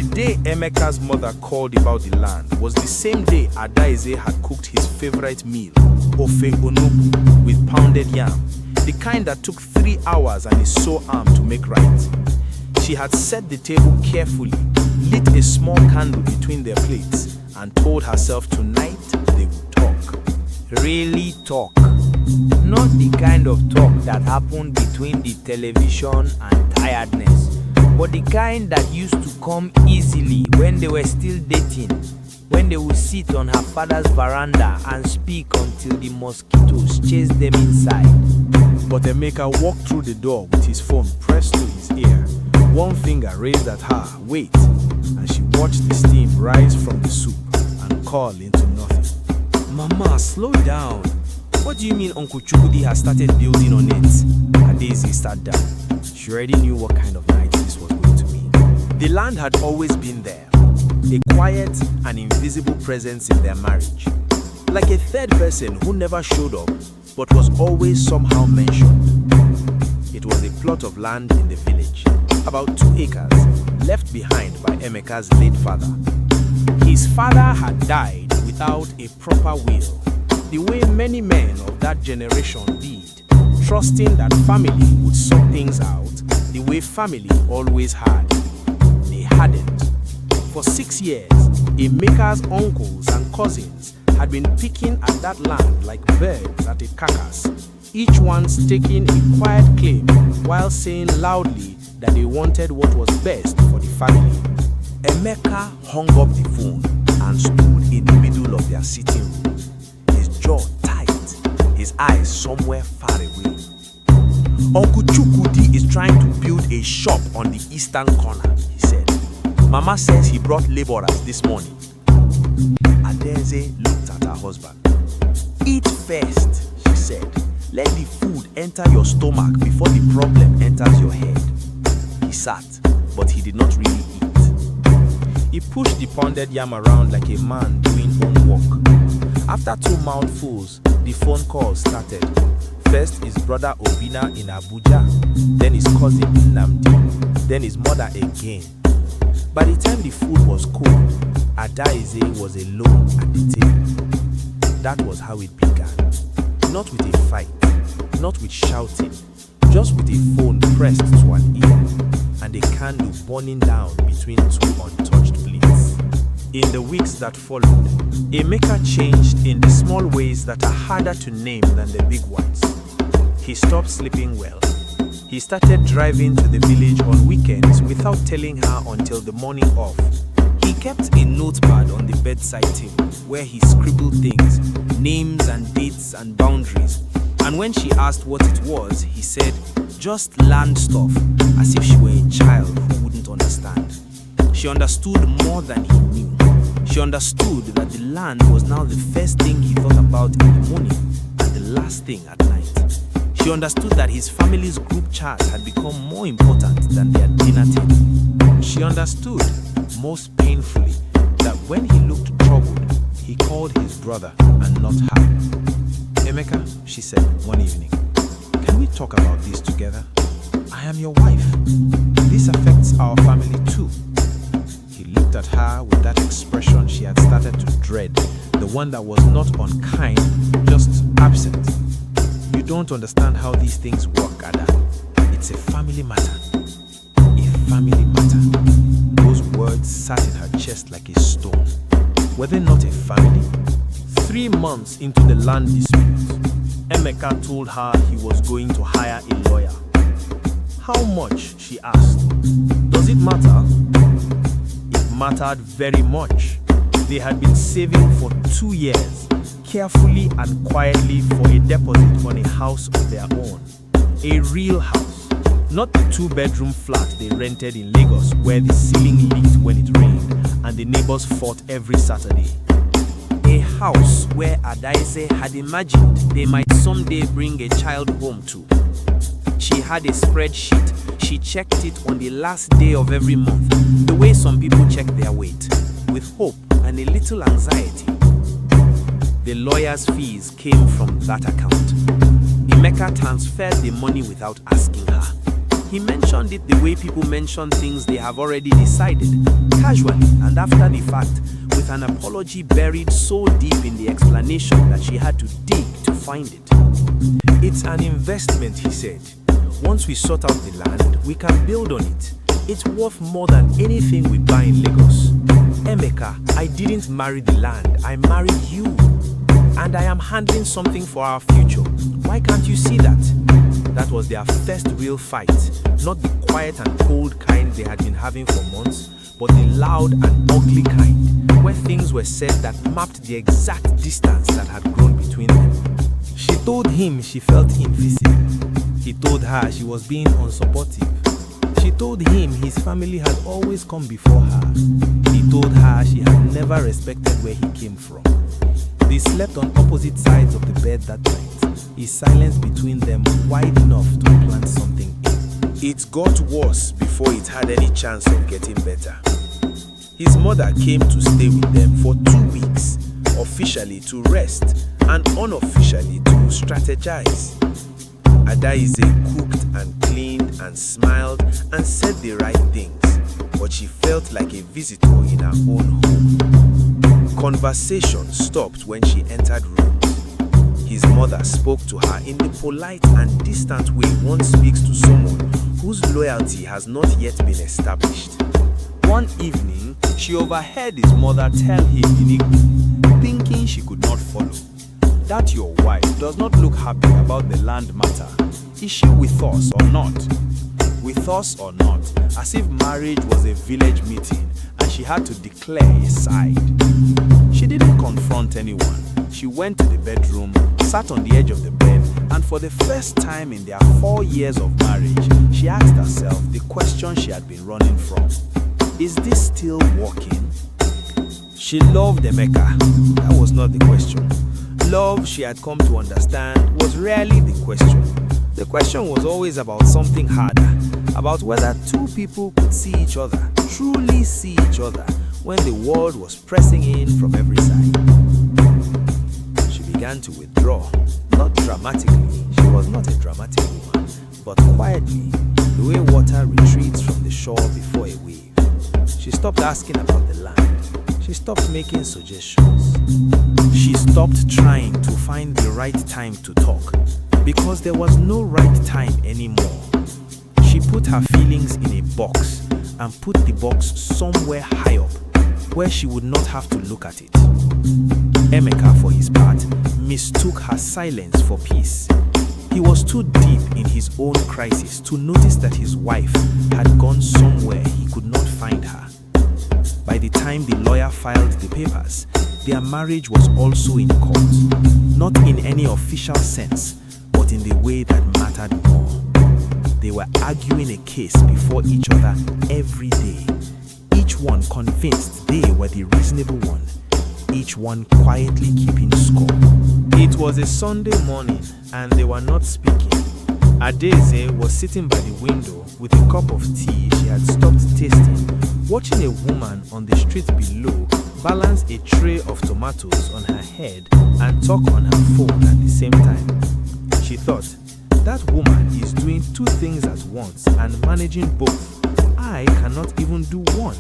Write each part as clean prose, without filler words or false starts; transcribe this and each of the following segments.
The day Emeka's mother called about the land was the same day Adaeze had cooked his favorite meal, OfeOnugbu, with pounded yam, the kind that took 3 hours and is so arm to make right. She had set the table carefully, lit a small candle between their plates, and told herself tonight they would talk. Really talk. Not the kind of talk that happened between the television and tiredness, but the kind that used to come easily when they were still dating, when they would sit on her father's veranda and speak until the mosquitoes chased them inside. But Emeka walked through the door with his phone pressed to his ear, one finger raised at her, wait, and she watched the steam rise from the soup and call into nothing. Mama, slow down. What do you mean Uncle Chukwudi has started building on it? Adaeze sat down. She already knew what kind of night this was going to be. The land had always been there, a quiet and invisible presence in their marriage. Like a third person who never showed up, but was always somehow mentioned. It was a plot of land in the village, about 2 acres, left behind by Emeka's late father. His father had died without a proper will, the way many men of that generation did, trusting that family would sort things out the way family always had. They hadn't. For 6 years, Emeka's uncles and cousins had been picking at that land like birds at a carcass, each one staking a quiet claim while saying loudly that they wanted what was best for the family. Emeka hung up the phone and stood in the middle of their sitting room, his jaw tight, his eyes somewhere far away. Uncle Chukwudi is trying to build a shop on the eastern corner, he said. Mama says he brought laborers this morning. Adaeze looked at her husband. Eat first, she said. Let the food enter your stomach before the problem enters your head. He sat, but he did not really eat. He pushed the pounded yam around like a man doing homework. After 2 mouthfuls, the phone call started. First his brother Obina in Abuja, then his cousin Nnamdi, then his mother again. By the time the food was cold, Adaeze was alone at the table. That was how it began. Not with a fight, not with shouting, just with a phone pressed to an ear and a candle burning down between 2 untouched plates. In the weeks that followed, Emeka changed in the small ways that are harder to name than the big ones. He stopped sleeping well. He started driving to the village on weekends without telling her until the morning of. He kept a notepad on the bedside table where he scribbled things, names and dates and boundaries. And when she asked what it was, he said, just land stuff, as if she were a child who wouldn't understand. She understood more than he knew. She understood that the land was now the first thing he thought about in the morning and the last thing at night. She understood that his family's group chat had become more important than their dinner table. She understood, most painfully, that when he looked troubled, he called his brother and not her. Emeka, she said one evening, can we talk about this together? I am your wife. This affects our family too. He looked at her with that expression she had started to dread, the one that was not unkind, just absent. You don't understand how these things work, Ada. It's a family matter. A family matter. Those words sat in her chest like a stone. Were they not a family? 3 months into the land dispute, Emeka told her he was going to hire a lawyer. How much, she asked. Does it matter? It mattered very much. They had been saving for 2 years, carefully and quietly, for a deposit on a house of their own. A real house, not the 2-bedroom flat they rented in Lagos where the ceiling leaked when it rained and the neighbors fought every Saturday. A house where Adaeze had imagined they might someday bring a child home to. She had a spreadsheet. She checked it on the last day of every month, the way some people check their weight, with hope and a little anxiety. The lawyer's fees came from that account. Emeka transferred the money without asking her. He mentioned it the way people mention things they have already decided, casually and after the fact, with an apology buried so deep in the explanation that she had to dig to find it. It's an investment, he said. Once we sort out the land, we can build on it. It's worth more than anything we buy in Lagos. Emeka, I didn't marry the land, I married you. And I am handling something for our future. Why can't you see that? That was their first real fight, not the quiet and cold kind they had been having for months, but the loud and ugly kind, where things were said that mapped the exact distance that had grown between them. She told him she felt invisible. He told her she was being unsupportive. She told him his family had always come before her. He told her she had never respected where he came from. They slept on opposite sides of the bed that night, his silence between them wide enough to plant something in. It got worse before it had any chance of getting better. His mother came to stay with them for 2 weeks, officially to rest and unofficially to strategize. Adaeze cooked and cleaned and smiled and said the right things, but she felt like a visitor in her own home. Conversation stopped when she entered rooms. His mother spoke to her in the polite and distant way one speaks to someone whose loyalty has not yet been established. One evening, she overheard his mother tell him in Igbo, thinking she could not follow, "That your wife does not look happy about the land matter. Is she with us or not?" With us or not, as if marriage was a village meeting and she had to declare a side. She didn't confront anyone. She went to the bedroom, sat on the edge of the bed, and for the first time in their 4 years of marriage, she asked herself the question she had been running from. Is this still working? She loved Emeka. That was not the question. Love, she had come to understand, was rarely the question. The question was always about something harder, about whether two people could see each other, truly see each other, when the world was pressing in from every side. She began to withdraw, not dramatically, she was not a dramatic woman, but quietly, the way water retreats from the shore before a wave. She stopped asking about the land. She stopped making suggestions. She stopped trying to find the right time to talk, because there was no right time anymore. She put her feelings in a box and put the box somewhere high up, where she would not have to look at it. Emeka, for his part, mistook her silence for peace. He was too deep in his own crisis to notice that his wife had gone somewhere he could not find her. By the time the lawyer filed the papers, their marriage was also in court, not in any official sense, but in the way that mattered more. They were arguing a case before each other every day, each one convinced they were the reasonable one, each one quietly keeping score. It was a Sunday morning and they were not speaking. Adaeze was sitting by the window with a cup of tea she had stopped tasting, watching a woman on the street below balance a tray of tomatoes on her head and talk on her phone at the same time. She thought, that woman is doing 2 things at once and managing both. I cannot even do one.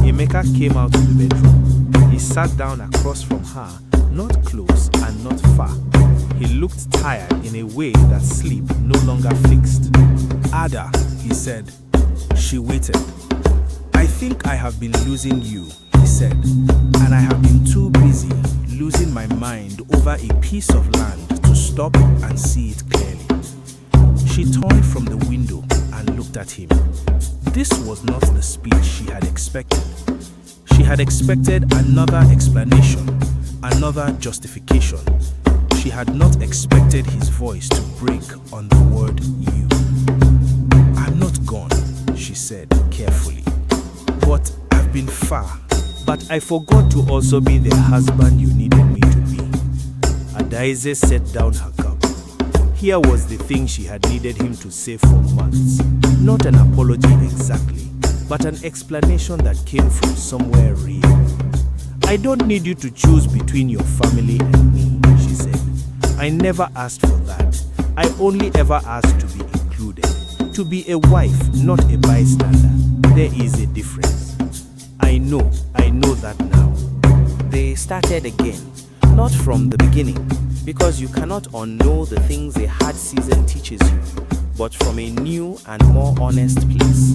Emeka came out of the bedroom. He sat down across from her, not close and not far. He looked tired in a way that sleep no longer fixed. "Ada," he said. She waited. "I think I have been losing you," he said, "and I have been too busy losing my mind over a piece of land to stop and see it clearly." She turned from the window and looked at him. This was not the speech she had expected. She had expected another explanation, another justification. She had not expected his voice to break on the word "you." "I'm not gone," she said carefully, "but I've been far. But I forgot to also be the husband you needed me to be." Adaeze set down her cup. Here was the thing she had needed him to say for months. Not an apology exactly, but an explanation that came from somewhere real. "I don't need you to choose between your family and me," she said. "I never asked for that. I only ever asked to be included, To be a wife, not a bystander, there is a difference. I know that now. They started again, not from the beginning, because you cannot unknow the things a hard season teaches you, but from a new and more honest place.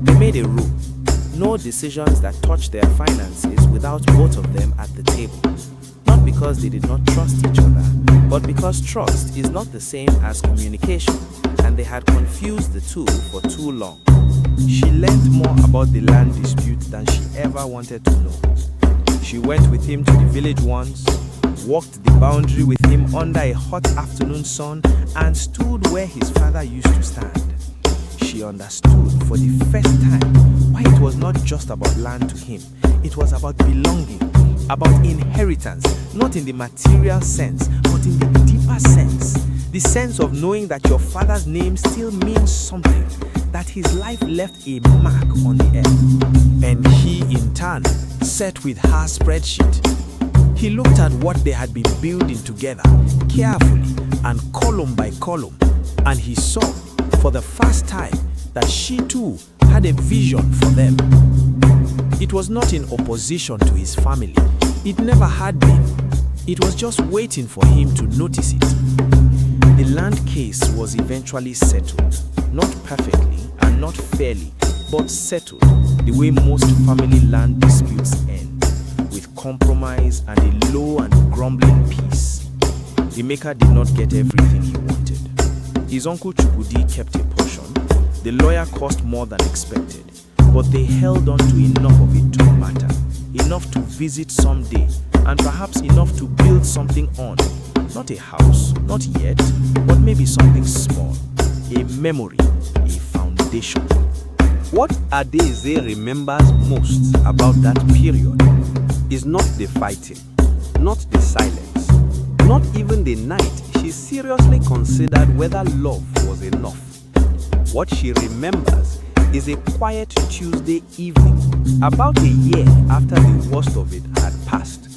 They made a rule: no decisions that touch their finances without both of them at the table. Not because they did not trust each other, but because trust is not the same as communication, and they had confused the two for too long. She learned more about the land dispute than she ever wanted to know. She went with him to the village once, walked the boundary with him under a hot afternoon sun, and stood where his father used to stand. She understood for the first time why it was not just about land to him. It was about belonging, about inheritance, not in the material sense, but in the deeper sense. The sense of knowing that your father's name still means something, that his life left a mark on the earth. And he, in turn, sat with her spreadsheet. He looked at what they had been building together, carefully and column by column, and he saw, for the first time, that she too had a vision for them. It was not in opposition to his family. It never had been. It was just waiting for him to notice it. The land case was eventually settled, not perfectly and not fairly, but settled the way most family land disputes end, with compromise and a low and grumbling peace. Emeka did not get everything he wanted. His uncle Chukudi kept a portion. The lawyer cost more than expected, but they held on to enough of it to matter, enough to visit someday, and perhaps enough to build something on. Not a house, not yet, but maybe something small, a memory, a foundation. What Adaeze remembers most about that period is not the fighting, not the silence, not even the night she seriously considered whether love was enough. What she remembers is a quiet Tuesday evening, about a year after the worst of it had passed.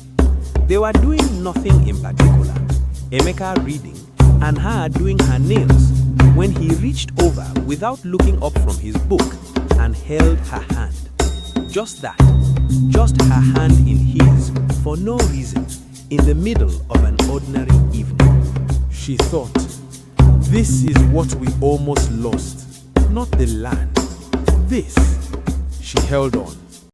They were doing nothing in particular, Emeka reading and her doing her nails, when he reached over without looking up from his book and held her hand. Just that, just her hand in his, for no reason, in the middle of an ordinary evening. She thought, this is what we almost lost, not the land. This. She held on.